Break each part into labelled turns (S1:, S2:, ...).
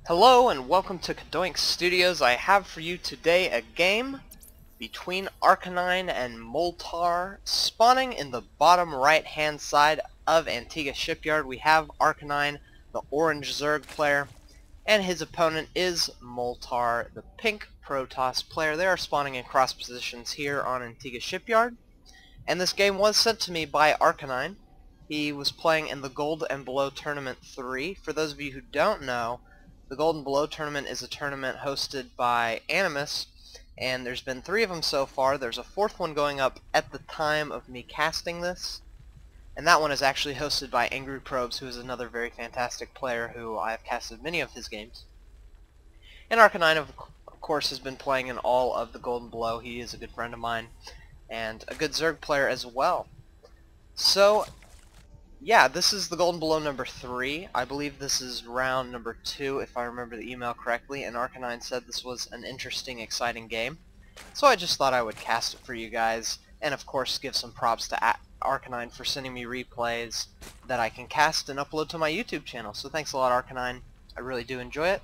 S1: Hello and welcome to CadoinkStudios. I have for you today a game between Arcanine and Moltar, spawning in the bottom right hand side of Antiga Shipyard. We have Arcanine, the orange Zerg player, and his opponent is Moltar, the pink Protoss player. They are spawning in cross positions here on Antiga Shipyard, and this game was sent to me by Arcanine. He was playing in the Gold and Below Tournament 3. For those of you who don't know, the Gold and Below Tournament is a tournament hosted by Animus, and there's been 3 of them so far. There's a 4th one going up at the time of me casting this, and that one is actually hosted by Angry Probes, who is another very fantastic player who I have casted many of his games. And Arcanine, of course, has been playing in all of the Gold and Below. He is a good friend of mine, and a good Zerg player as well. So, yeah, this is the Golden Below number 3. I believe this is round number 2, if I remember the email correctly, and Arcanine said this was an interesting, exciting game. So I just thought I would cast it for you guys, and of course give some props to Arcanine for sending me replays that I can cast and upload to my YouTube channel. So thanks a lot, Arcanine. I really do enjoy it.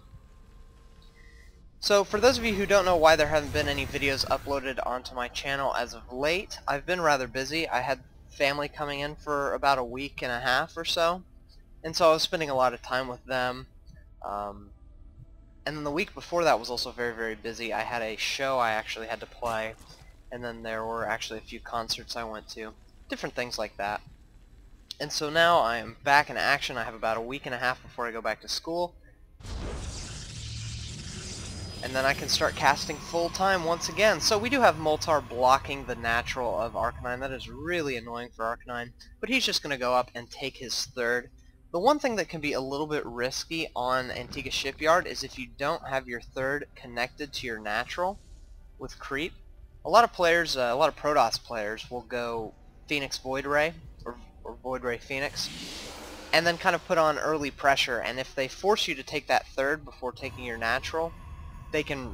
S1: So for those of you who don't know why there haven't been any videos uploaded onto my channel as of late, I've been rather busy. I had family coming in for about a week and a half or so, and so I was spending a lot of time with them, and then the week before that was also very busy. I had a show I actually had to play, and then there were actually a few concerts I went to, different things like that. And so now I am back in action. I have about a week and a half before I go back to school, and then I can start casting full-time once again. So we do have Moltar blocking the natural of Arcanine. That is really annoying for Arcanine, but he's just going to go up and take his 3rd. The one thing that can be a little bit risky on Antiga Shipyard is if you don't have your 3rd connected to your natural with creep. A lot of players, a lot of Protoss players will go Phoenix Void Ray, or Void Ray Phoenix, and then kind of put on early pressure, and if they force you to take that 3rd before taking your natural, they can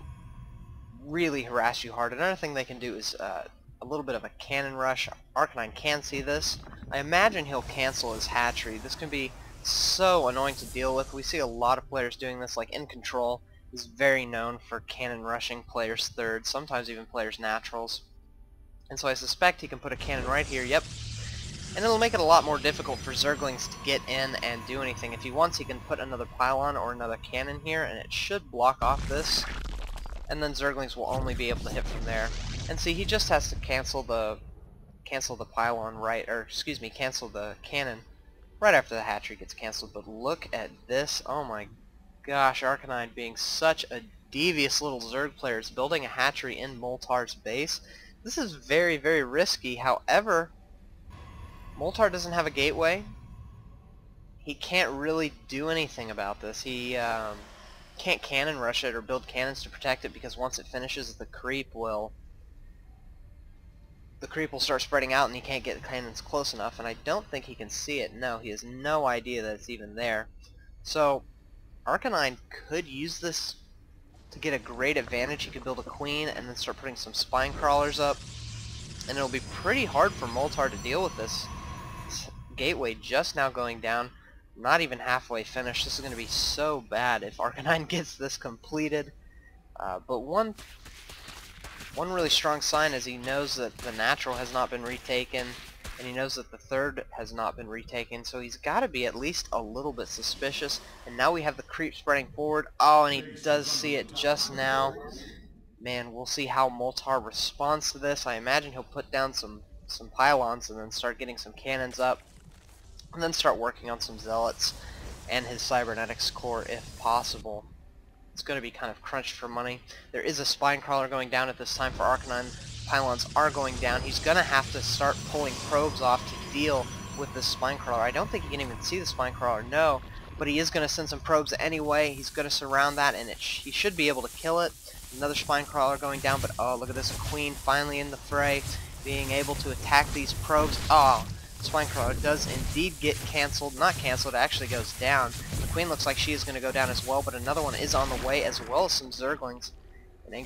S1: really harass you hard. Another thing they can do is a little bit of a cannon rush. Arcanine can see this. I imagine he'll cancel his hatchery. This can be so annoying to deal with. We see a lot of players doing this, like In Control is very known for cannon rushing players' 3rd, sometimes even players' naturals. And so I suspect he can put a cannon right here, yep. And it'll make it a lot more difficult for Zerglings to get in and do anything. If he wants, he can put another pylon or another cannon here, and it should block off this. And then Zerglings will only be able to hit from there. And see, he just has to cancel the pylon right, or excuse me, cancel the cannon right after the hatchery gets canceled. But look at this! Oh my gosh, Arcanine being such a devious little Zerg player is building a hatchery in Moltar's base. This is very risky. However, Moltar doesn't have a gateway. He can't really do anything about this. He can't cannon rush it or build cannons to protect it, because once it finishes, the creep will start spreading out and he can't get the cannons close enough, and I don't think he can see it. No, he has no idea that it's even there. So Arcanine could use this to get a great advantage. He could build a queen and then start putting some spine crawlers up, and it'll be pretty hard for Moltar to deal with this. Gateway just now going down, not even halfway finished. This is going to be so bad if Arcanine gets this completed. But one really strong sign is he knows that the natural has not been retaken, and he knows that the 3rd has not been retaken, so he's got to be at least a little bit suspicious. And now we have the creep spreading forward. Oh, and he does see it just now. Man, we'll see how Moltar responds to this. I imagine he'll put down some pylons and then start getting some cannons up, and then start working on some zealots and his cybernetics core if possible. It's going to be kind of crunched for money. There is a spine crawler going down at this time for Arcanine. Pylons are going down. He's going to have to start pulling probes off to deal with this spine crawler. I don't think he can even see the spine crawler, no, but he is going to send some probes anyway. He's going to surround that, and he should be able to kill it. Another spine crawler going down, but oh, look at this queen finally in the fray, being able to attack these probes. Oh, spine crawler does indeed get canceled. Not canceled, it actually goes down. The queen looks like she is going to go down as well, but another one is on the way, as well as some Zerglings. And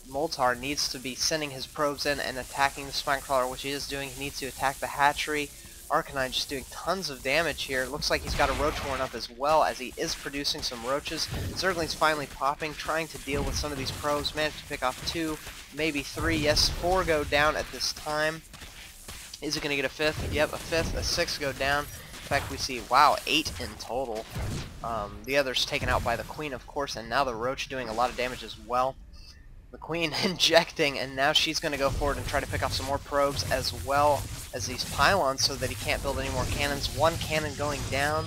S1: Moltar needs to be sending his probes in and attacking the spine crawler, which he is doing. He needs to attack the hatchery Arcanine just doing tons of damage here. It looks like he's got a roach warren up as well, as he is producing some roaches. Zergling's finally popping, trying to deal with some of these probes. Managed to pick off 2, maybe 3. Yes, 4 go down at this time. Is it going to get a 5th? Yep, a 5th. A 6 go down. In fact, we see, wow, 8 in total. The others taken out by the Queen, of course, and now the roach doing a lot of damage as well. The Queen injecting, and now she's going to go forward and try to pick off some more probes as well as these pylons so that he can't build any more cannons. 1 cannon going down.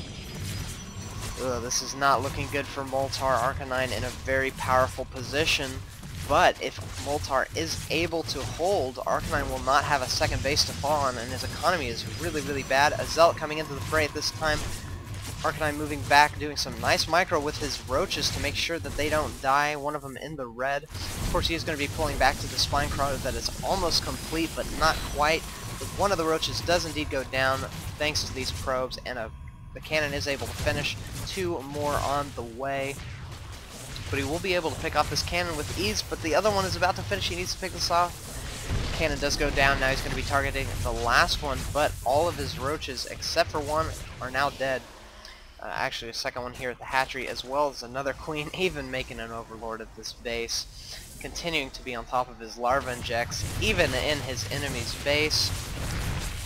S1: Ugh, this is not looking good for Moltar. Arcanine in a very powerful position. But if Moltar is able to hold, Arcanine will not have a second base to fall on, and his economy is really, really bad. A Zealot coming into the fray at this time. Arcanine moving back, doing some nice micro with his roaches to make sure that they don't die. One of them in the red. Of course, he is going to be pulling back to the spine crawler that is almost complete, but not quite. But one of the roaches does indeed go down thanks to these probes, and the cannon is able to finish. 2 more on the way. But he will be able to pick off this cannon with ease, but the other one is about to finish. He needs to pick this off. Cannon does go down. Now he's going to be targeting the last one, but all of his roaches, except for 1, are now dead. Actually, a second one here at the hatchery, as well as another queen, even making an overlord at this base. Continuing to be on top of his larva injects, even in his enemy's base.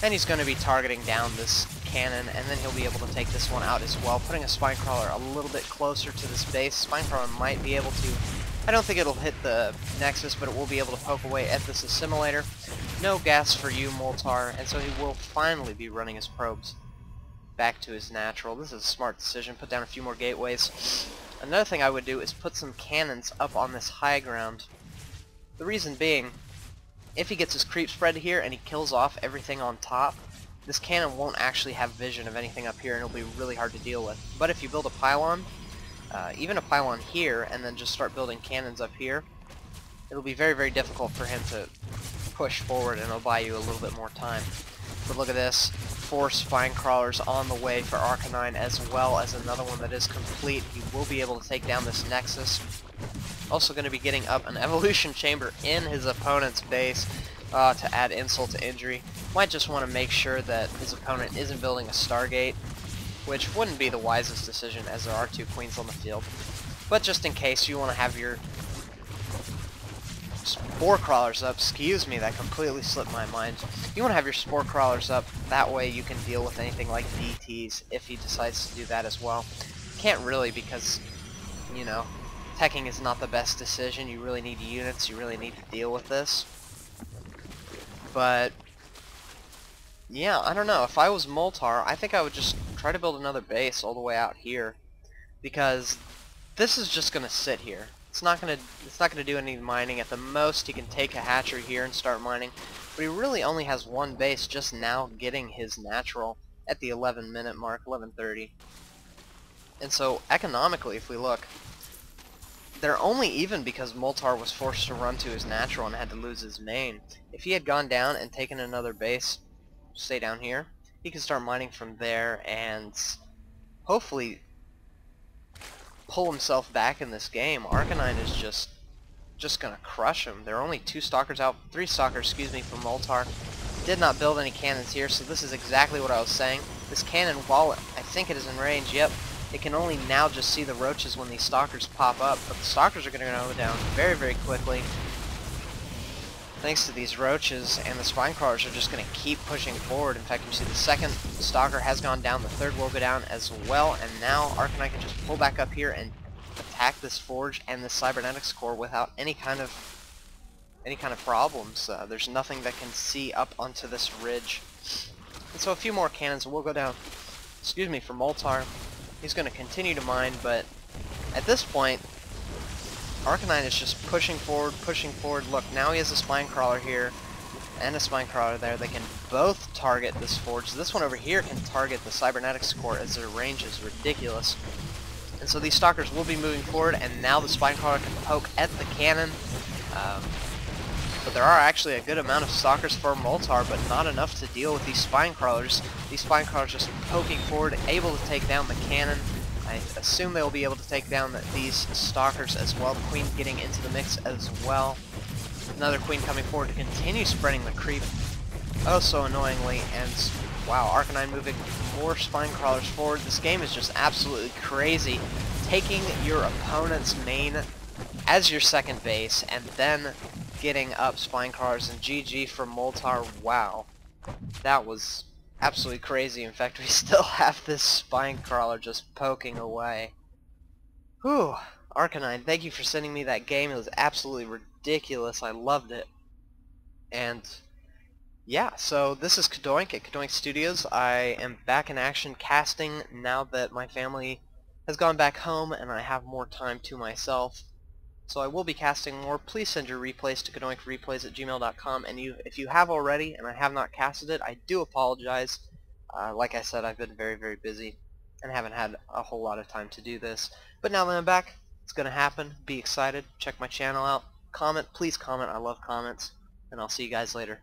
S1: And he's going to be targeting down this cannon, and then he'll be able to take this one out as well, putting a spine crawler a little bit closer to this base. Spine crawler might be able to, I don't think it'll hit the nexus, but it will be able to poke away at this assimilator. No gas for you, Moltar, and so he will finally be running his probes back to his natural. This is a smart decision. Put down a few more gateways. Another thing I would do is put some cannons up on this high ground. The reason being, if he gets his creep spread here and he kills off everything on top, this cannon won't actually have vision of anything up here, and it'll be really hard to deal with. But if you build a pylon, even a pylon here, and then just start building cannons up here, it'll be very, very difficult for him to push forward, and it'll buy you a little bit more time. But look at this. 4 spine crawlers on the way for Arcanine, as well as another one that is complete. He will be able to take down this nexus. Also going to be getting up an evolution chamber in his opponent's base to add insult to injury. Might just want to make sure that his opponent isn't building a Stargate, which wouldn't be the wisest decision as there are 2 queens on the field. But just in case, you want to have your spore crawlers up. Excuse me, that completely slipped my mind. You want to have your spore crawlers up, that way you can deal with anything like DTs if he decides to do that as well. Can't really, because, you know, teching is not the best decision. You really need units, you really need to deal with this. But yeah, I don't know. If I was Moltar, I think I would just try to build another base all the way out here, because this is just gonna sit here. It's not gonna do any mining. At the most, he can take a hatchery here and start mining. But he really only has 1 base just now getting his natural at the 11-minute mark, 11:30. And so, economically, if we look, they're only even because Moltar was forced to run to his natural and had to lose his main. If he had gone down and taken another base, stay down here, he could start mining from there and hopefully pull himself back in this game. Arcanine is just gonna crush him. There are only 2 stalkers out, 3 stalkers, excuse me, from Moltar. Did not build any cannons here, so this is exactly what I was saying. This cannon, while I think it is in range, yep, it can only now just see the roaches when these stalkers pop up, but the stalkers are gonna go down very, very quickly thanks to these roaches, and the spine crawlers are just going to keep pushing forward. In fact, you see the second stalker has gone down, the third will go down as well, and now Arcanine can just pull back up here and attack this forge and this cybernetics core without any kind of problems. There's nothing that can see up onto this ridge. And so a few more cannons will go down, excuse me, for Moltar. He's going to continue to mine, but at this point, Arcanine is just pushing forward, pushing forward. Look, now he has a spine crawler here and a spine crawler there. They can both target this forge. This one over here can target the cybernetics core, as their range is ridiculous. And so these stalkers will be moving forward, and now the spine crawler can poke at the cannon. But there are actually a good amount of stalkers for Moltar, but not enough to deal with these spine crawlers. These spine crawlers just poking forward, able to take down the cannon. I assume they'll be able to take down these stalkers as well. The queen getting into the mix as well. Another queen coming forward to continue spreading the creep, oh so annoyingly, and Wow, Arcanine moving more spine crawlers forward. This game is just absolutely crazy. Taking your opponent's main as your second base and then getting up spine crawlers, and GG for Moltar. Wow. That was absolutely crazy. In fact, we still have this spine crawler just poking away. Whew. Arcanine, thank you for sending me that game. It was absolutely ridiculous. I loved it. And yeah, so this is Cadoink at CadoinkStudios. I am back in action casting now that my family has gone back home and I have more time to myself. So I will be casting more. Please send your replays to CadoinkReplays@gmail.com, and if you have already and I have not casted it, I do apologize. Like I said, I've been very, very busy and haven't had a whole lot of time to do this. But now that I'm back, it's going to happen. Be excited. Check my channel out. Comment. Please comment. I love comments. And I'll see you guys later.